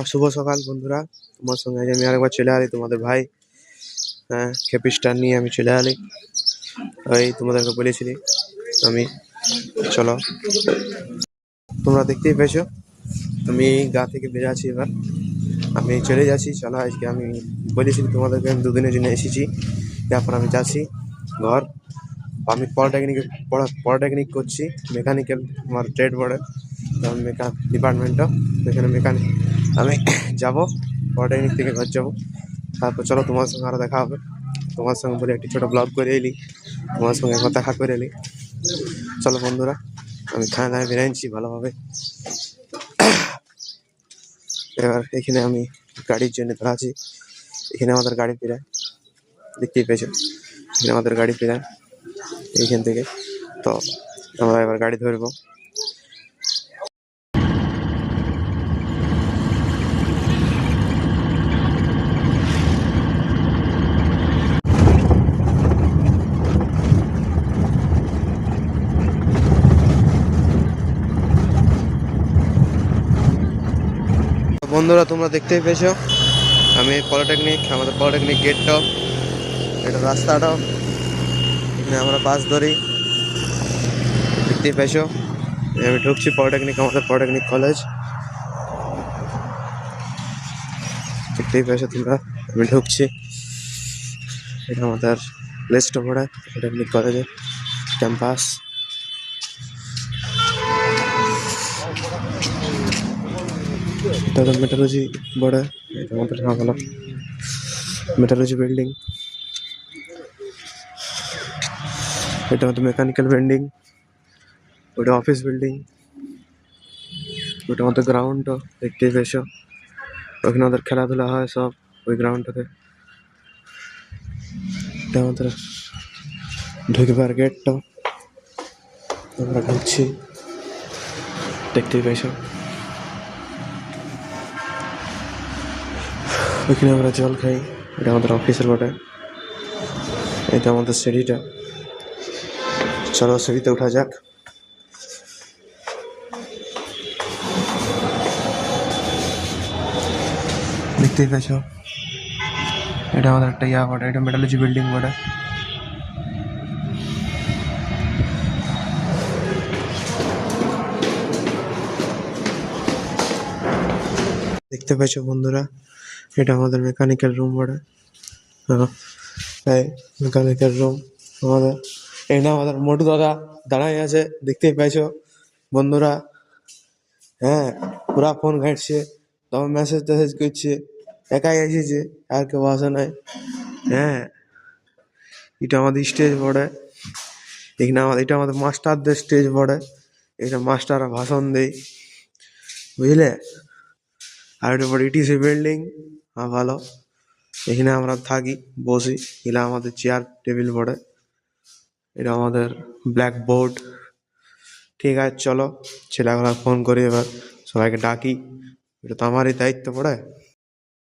শুভ সকাল বন্ধুরা। তোমার সঙ্গে আজ আমি আরেকবার চলে আলি, তোমাদের ভাই। হ্যাঁ, ক্যাপিস্টার নিয়ে আমি চলে আলি। ওই তোমাদেরকে বলেছিলি আমি। চলো, তোমরা দেখতেই পেয়েছো আমি গা থেকে বেরিয়ে আছি। এবার আমি চলে যাচ্ছি। চলো, আজকে আমি বলেছিলি তোমাদেরকে আমি দুদিনের জন্য এসেছি। তারপর আমি যাচ্ছি ঘর। আমি পলিটেকনিক করছি, মেকানিক্যাল। আমার ট্রেড পড়ে ডিপার্টমেন্টটা, এখানে মেকানিক। আমি যাব পলিটেকনিক থেকে ঘর যাবো। তারপর চলো, তোমার সঙ্গে আরো দেখা হবে। তোমার সঙ্গে বলে একটি ছোট ব্লগ করে এলি, তোমার সঙ্গে একবার দেখা করে এলি। চলো বন্ধুরা, আমি খাওয়া দাওয়া বেরিয়েছি ভালোভাবে। এবার এখানে আমি গাড়ির জন্য দাঁড়া আছি। এখানে আমাদের গাড়ি ফেরায়, দেখতেই পেয়েছো। এখানে আমাদের গাড়ি ফেরায় এইখান থেকে। তো আমরা এবার গাড়ি ধরবো। বন্ধুরা, তোমরা দেখতেই পেয়েছো আমি আমাদের পলিটেকনিক গেটটাও, এটা রাস্তাটাও, এখানে আমরা বাস ধরি। দেখতেই পেয়েছো আমি ঢুকছি আমাদের পলিটেকনিক কলেজ। দেখতেই পেয়েছো তোমরা, আমি ঢুকছি। এটা আমাদের প্লেসটা পড়ে পলিটেকনিক কলেজের ক্যাম্পাস। এটা মেটালজি বড়, এটা আমাদের ভালো মেটালজি বিল্ডিং। এটা আমাদের মেকানিক্যাল বিল্ডিং। ওটা অফিস বিল্ডিং। ওটা আমাদের গ্রাউন্ড, দেখতেই পেয়েছো। ওখানে আমাদের খেলাধুলা হয় সব ওই গ্রাউন্ডটাতে। এটা আমাদের ঢুকবার গেটটা, আমরা ঢুকছি, দেখতেই পেয়েছো। ওইখানে আমরা জল খাই। এটা আমাদের অফিসের বটে। এটা আমাদের সিঁড়িটা। চলো সিঁড়িতে উঠা যাক। দেখতেই পেয়েছো এটা আমাদের একটা বটে, এটা মেটালজি বিল্ডিং বটে। দেখতে পেয়েছো বন্ধুরা, এটা আমাদের মেকানিক্যাল রুম বটে। মেকানিক্যাল রুম আমাদের। এটা আমাদের মোটু দাদা দাঁড়াই আছে, দেখতেই পেয়েছো বন্ধুরা। হ্যাঁ, পুরা ফোন ঘাঁটছে, তবে মেসেজ টেসেজ করছে। একাই এসেছে, আর কেউ আসে নাই। হ্যাঁ, এটা আমাদের স্টেজ পড়ে। এটা আমাদের মাস্টারদের স্টেজ পড়ে। এটা মাস্টাররা ভাষণ দেয়, বুঝলে। আর এটা পরে ইটিসি বিল্ডিং। হ্যাঁ, ভালো। এখানে আমরা থাকি, বসি। এগুলো আমাদের চেয়ার টেবিল পড়ে। এটা আমাদের ব্ল্যাক বোর্ড। ঠিক আছে, চলো ছেলেগুলা ফোন করি, এবার সবাইকে ডাকি। এটা তো আমারই দায়িত্ব পড়ে।